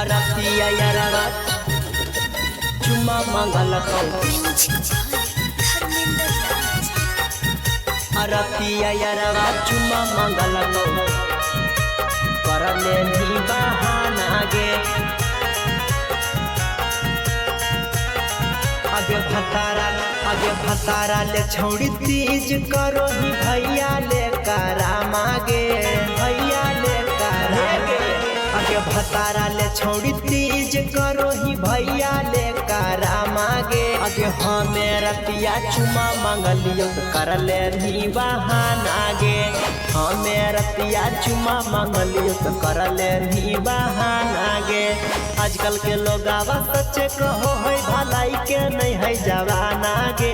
रतिया यारवा चुमा मंगल रतिया यारवा चुमा मंगल करले ही बहाना गे आगे भतारा ले छौड़ी तीज करो ही भैया ले करा मागे भैया ले करा आगे भतारा ले छौड़ी तीज करो ही भैया ले करा मागे आगे हमें रतिया चुमा मंगलियो कर ले ही बहाना गे हमें रतिया चुमा मंगलियो कर ले ही बहाना गे आजकल के लोग आवा सच्चे कहो है भलाई के नहीं है जवाना गे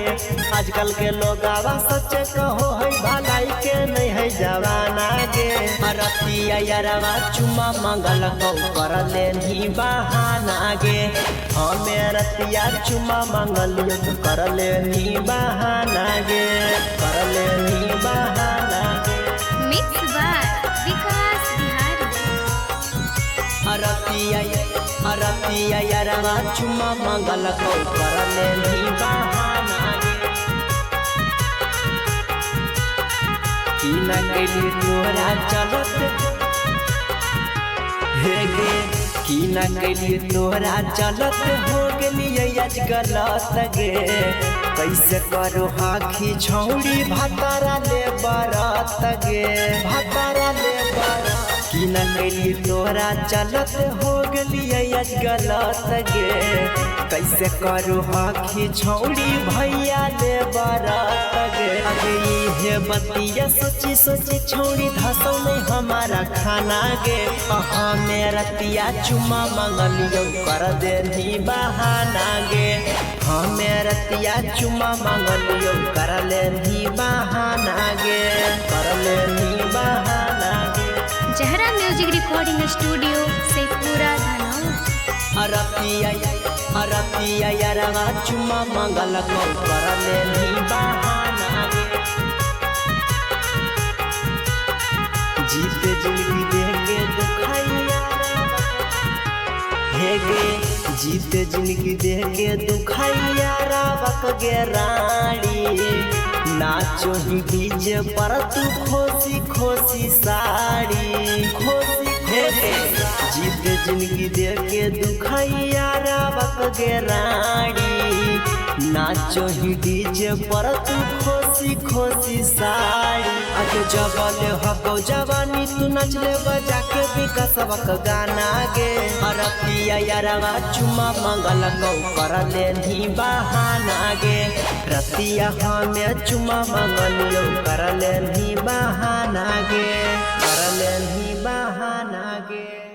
आजकल के लोग आवा सच्चे कहो है भलाई के नहीं है जवाना गे रतिया यारवा चुमा मंगल कर ले ही बहाना गे हमें रतिया चुमा मंगलियो कर ले ही बहाना गे कर ले ही बहाना गे मिक्स बाय विकास बिहारी रतिया यारवा चुमा मंगल कर ले ही बहाना गे की न गली तोरा चलत हे गे की न गली तोरा चलत हो गेलिए आज गलत गे कैसे करो हाखी छौड़ी भतारा ले बरत गे भतारा ले बरत की न गली तोरा चलत हो गेलिए आज गलत गे कैसे करो हाखी छौड़ी भैया ले बरत गे अगे हे बतिया सोची सोची छौड़ी धसौ नहीं हमारा खाना गे हमें रतिया चुमा मंगलियो कर दे ही बहाना गे हमें रतिया चुमा मंगलियो कर ले ही बहाना गे कर ले ही बहाना गे जहरा म्यूजिक रिकॉर्डिंग स्टूडियो शेखपुरा रतिया यारवा चुमा मंगल कर ले ही बहाना गे जीते जिंदगी देंगे दुखाइया हे गे जीते जिंदगी देंगे दुखाइया रावक गे रानी नाचो ही डीजे पर तू खोसी खोसी साड़ी खोसी जीते जिंदगी देके दुखाइया रावक गे रानी नाचो ही डीजे पर तू खोसी खोसी साड़ी आगे जबल हको जवानी तू नच ले बजा के विकासवक गाना गे रतिया यारवा चुमा मंगल कर ले ही बहाना गे रतिया हमें चुमा मंगलियो कर ले ही बहाना गे कर ले ही बहाना गे।